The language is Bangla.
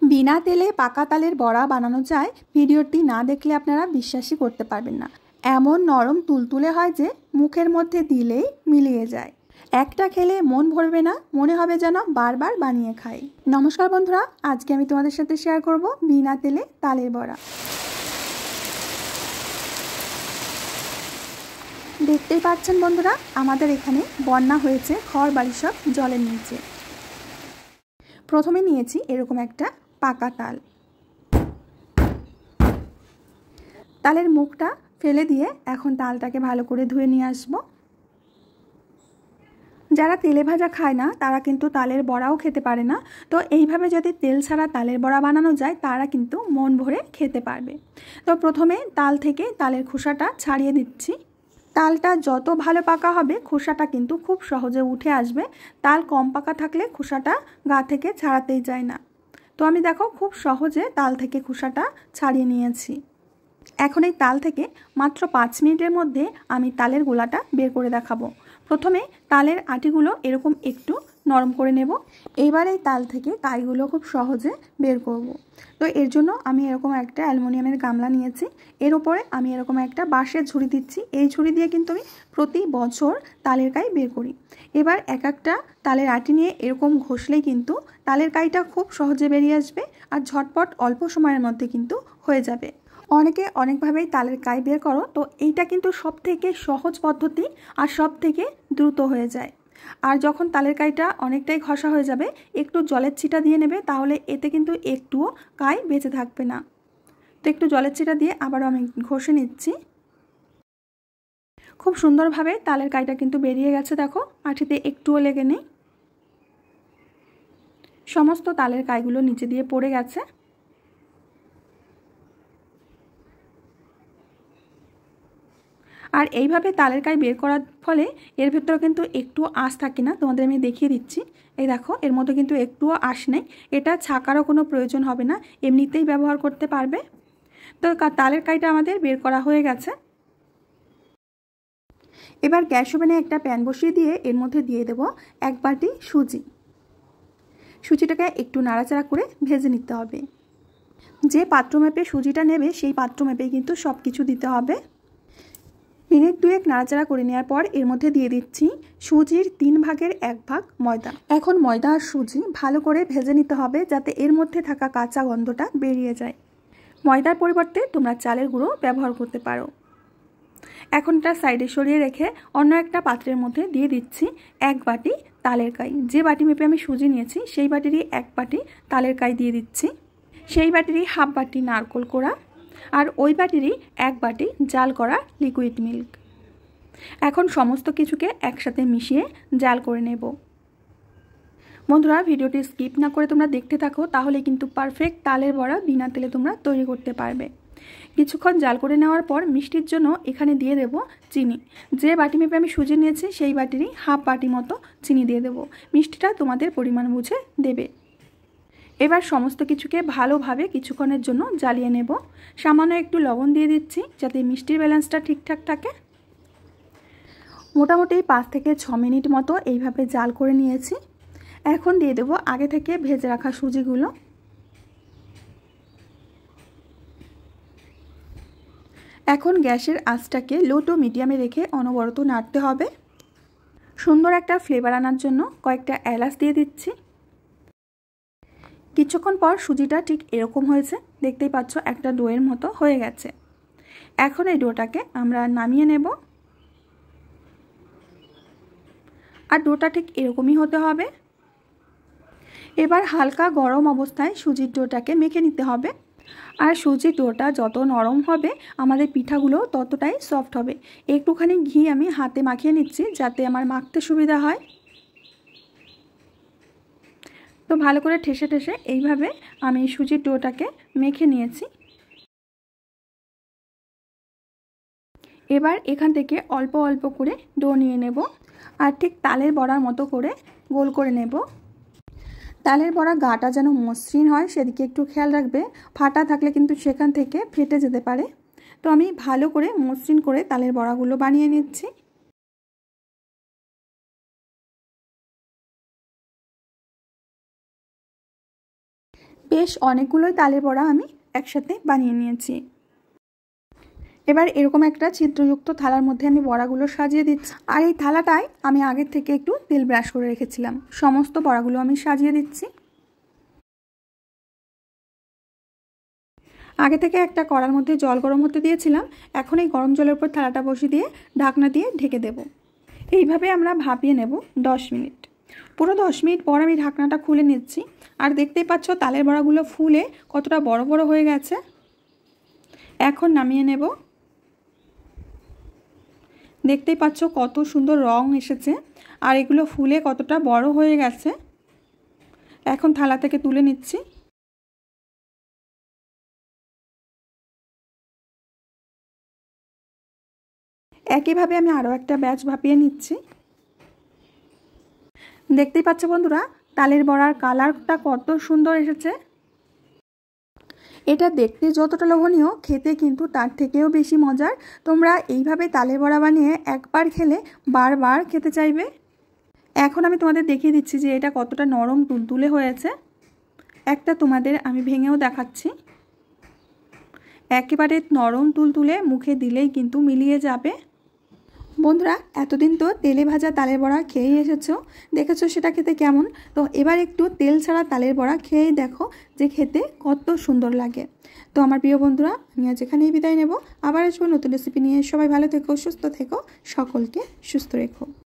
বিনা তেলে পাকা তালের বড়া বানানো যায়, ভিডিওটি না দেখলে আপনারা বিশ্বাসই করতে পারবেন না। এমন নরম তুলতুলে হয় যে মুখের মধ্যে দিলেই মিলিয়ে যায়। একটা খেলে মন ভরবে না, মনে হবে যেন বারবার বানিয়ে খাই। নমস্কার বন্ধুরা, আজকে আমি তোমাদের সাথে শেয়ার করব বিনা তেলে তালের বড়া। দেখতেই পাচ্ছেন বন্ধুরা, আমাদের এখানে বন্যা হয়েছে ঘর বাড়ি সব জলের নিচে। প্রথমে নিয়েছি এরকম একটা পাকা তাল। তালের মুখটা ফেলে দিয়ে এখন তালটাকে ভালো করে ধুয়ে নিয়ে আসব। যারা তেলে ভাজা খায় না তারা কিন্তু তালের বড়াও খেতে পারে না, তো এইভাবে যদি তেল ছাড়া তালের বড়া বানানো যায় তারা কিন্তু মন ভরে খেতে পারবে। তো প্রথমে তাল থেকে তালের খোসাটা ছাড়িয়ে দিচ্ছি। তালটা যত ভালো পাকা হবে খোসাটা কিন্তু খুব সহজে উঠে আসবে। তাল কম পাকা থাকলে খোসাটা গা থেকে ছাড়াতেই যায় না। তো আমি দেখো খুব সহজে তাল থেকে খোসাটা ছাড়িয়ে নিয়েছি। এখন এই তাল থেকে মাত্র 5 মিনিটের মধ্যে আমি তালের গোলাটা বের করে দেখাবো। প্রথমে তালের আটিগুলো এরকম একটু নরম করে নেব। এবার এই তাল থেকে কাইগুলো খুব সহজে বের করব। তো এর জন্য আমি এরকম একটা অ্যালুমিনিয়ামের গামলা নিয়েছি। এর উপরে আমি এরকম একটা বাঁশের ঝুড়ি দিচ্ছি। এই ঝুড়ি দিয়ে কিন্তু আমি প্রতি বছর তালের কাই বের করি। এবার এক একটা তালের আটি নিয়ে এরকম ঘষলেই কিন্তু তালের কাইটা খুব সহজে বেরিয়ে আসবে আর ঝটপট অল্প সময়ের মধ্যে কিন্তু হয়ে যাবে। অনেকে অনেকভাবেই তালের কাই বের করো, তো এইটা কিন্তু সব থেকে সহজ পদ্ধতি আর সব থেকে দ্রুত হয়ে যায়। আর যখন তালের কাইটা অনেকটাই ঘষা হয়ে যাবে একটু জলের ছিটা দিয়ে নেবে, তাহলে এতে কিন্তু একটুও কাই বেঁচে থাকবে না। তো একটু জলের ছিটা দিয়ে আবারও আমি ঘষে নিচ্ছি। খুব সুন্দরভাবে তালের কাইটা কিন্তু বেরিয়ে গেছে, দেখো আঠিতে একটুও লেগে নেই। সমস্ত তালের কাইগুলো নিচে দিয়ে পড়ে গেছে। আর এইভাবে তালের কাই বের করার ফলে এর ভেতরে কিন্তু একটু আঁশ থাকে না। তোমাদের আমি দেখিয়ে দিচ্ছি। এই দেখো এর মধ্যে কিন্তু একটুও আঁশ নেই। এটা ছাকারও কোনো প্রয়োজন হবে না, এমনিতেই ব্যবহার করতে পারবে। তো তালের কাইটা আমাদের বের করা হয়ে গেছে। এবার গ্যাস ওভেনে একটা প্যান বসিয়ে দিয়ে এর মধ্যে দিয়ে দেব 1 বাটি সুজি। সুজিটাকে একটু নাড়াচাড়া করে ভেজে নিতে হবে। যে পাত্র মেপে সুজিটা নেবে সেই পাত্র মেপেই কিন্তু সব কিছু দিতে হবে। মিনিট 2 নাড়াচাড়া করে নেওয়ার পর এর মধ্যে দিয়ে দিচ্ছি সুজির 3 ভাগের 1 ভাগ ময়দা। এখন ময়দা আর সুজি ভালো করে ভেজে নিতে হবে যাতে এর মধ্যে থাকা কাঁচা গন্ধটা বেরিয়ে যায়। ময়দার পরিবর্তে তোমরা চালের গুঁড়ো ব্যবহার করতে পারো। এখন এটা সাইডে সরিয়ে রেখে অন্য একটা পাত্রের মধ্যে দিয়ে দিচ্ছি 1 বাটি তালের কাই। যে বাটি মেপে আমি সুজি নিয়েছি সেই বাটিরই 1 বাটি তালের কাই দিয়ে দিচ্ছি। সেই বাটিরই হাফ বাটি নারকেল কোড়া আর ওই বাটিরই 1 বাটি জাল করা লিকুইড মিল্ক। এখন সমস্ত কিছুকে একসাথে মিশিয়ে জাল করে নেব। বন্ধুরা ভিডিওটি স্কিপ না করে তোমরা দেখতে থাকো, তাহলে কিন্তু পারফেক্ট তালের বড়া বিনা তেলে তোমরা তৈরি করতে পারবে। কিছুক্ষণ জাল করে নেওয়ার পর মিষ্টির জন্য এখানে দিয়ে দেব চিনি। যে বাটি মেপে আমি সুজি নিয়েছি সেই বাটিরই হাফ বাটি মতো চিনি দিয়ে দেব। মিষ্টিটা তোমাদের পরিমাণ বুঝে দেবে। এবার সমস্ত কিছুকে ভালোভাবে কিছুক্ষণের জন্য জ্বালিয়ে নেব। সামান্য একটু লবণ দিয়ে দিচ্ছি যাতে মিষ্টির ব্যালেন্সটা ঠিকঠাক থাকে। মোটামুটি 5 থেকে 6 মিনিট মতো এইভাবে জাল করে নিয়েছি। এখন দিয়ে দেব আগে থেকে ভেজে রাখা সুজিগুলো। এখন গ্যাসের আঁচটাকে লো টু মিডিয়ামে রেখে অনবরত নাড়তে হবে। সুন্দর একটা ফ্লেভার আনার জন্য কয়েকটা এলাচ দিয়ে দিচ্ছি। কিছুক্ষণ পর সুজিটা ঠিক এরকম হয়েছে, দেখতেই পাচ্ছ একটা ডোয়ের মতো হয়ে গেছে। এখন এই ডোটাকে আমরা নামিয়ে নেব। আর ডোটা ঠিক এরকমই হতে হবে। এবার হালকা গরম অবস্থায় সুজির ডোটাকে মেখে নিতে হবে। আর সুজির ডোটা যত নরম হবে আমাদের পিঠাগুলো ততটাই সফট হবে। একটুখানি ঘি আমি হাতে মাখিয়ে নিচ্ছি যাতে আমার মাখতে সুবিধা হয়। তো ভালো করে ঠেসে ঠেসে এইভাবে আমি সুজির ডোটাকে মেখে নিয়েছি। এবার এখান থেকে অল্প অল্প করে ডো নিয়ে নেব আর ঠিক তালের বড়ার মতো করে গোল করে নেব। তালের বড়া গাটা যেন মসৃণ হয় সেদিকে একটু খেয়াল রাখবে। ফাটা থাকলে কিন্তু সেখান থেকে ফেটে যেতে পারে। তো আমি ভালো করে মসৃণ করে তালের বড়াগুলো বানিয়ে নিচ্ছি। বেশ অনেকগুলোই তালের বড়া আমি একসাথে বানিয়ে নিয়েছি। এবার এরকম একটা ছিদ্রযুক্ত থালার মধ্যে আমি বড়াগুলো সাজিয়ে দিচ্ছি। আর এই থালাটায় আমি আগের থেকে একটু তেল ব্রাশ করে রেখেছিলাম। সমস্ত বড়াগুলো আমি সাজিয়ে দিচ্ছি। আগে থেকে একটা কড়ার মধ্যে জল গরম হতে দিয়েছিলাম। এখন এই গরম জলের উপর থালাটা বসিয়ে দিয়ে ঢাকনা দিয়ে ঢেকে দেব। এইভাবে আমরা ভাপিয়ে নেব 10 মিনিট। পুরো 10 মিনিট পর আমি ঢাকনাটা খুলে নিচ্ছি। আর দেখতেই পাচ্ছ তালের বড়াগুলো ফুলে কতটা বড় বড় হয়ে গেছে। এখন নামিয়ে নেব। দেখতেই পাচ্ছ কত সুন্দর রং এসেছে আর এগুলো ফুলে কতটা বড় হয়ে গেছে। এখন থালা থেকে তুলে নিচ্ছি। একইভাবে আমি আরও একটা ব্যাচ ভাপিয়ে নিচ্ছি। দেখতেই পাচ্ছ বন্ধুরা তালের বড়ার কালারটা কত সুন্দর এসেছে। এটা দেখতে যতটা লোভনীয় খেতে কিন্তু তার থেকেও বেশি মজার। তোমরা এইভাবে তালের বড়া বানিয়ে একবার খেলে বারবার খেতে চাইবে। এখন আমি তোমাদের দেখিয়ে দিচ্ছি যে এটা কতটা নরম তুলতুলে হয়েছে। একটা তোমাদের আমি ভেঙেও দেখাচ্ছি। একেবারে নরম তুলতুলে, মুখে দিলেই কিন্তু মিলিয়ে যাবে। বন্ধুরা এতদিন তো তেলে ভাজা তালের বড়া খেয়েই এসেছো, দেখেছো সেটা খেতে কেমন। তো এবার একটু তেল ছাড়া তালের বড়া খেয়েই দেখো যে খেতে কত সুন্দর লাগে। তো আমার প্রিয় বন্ধুরা আমি আজ এখানেই বিদায় নেব। আবার আসবো নতুন রেসিপি নিয়ে। সবাই ভালো থেকো, সুস্থ থেকো, সকলকে সুস্থ রেখো।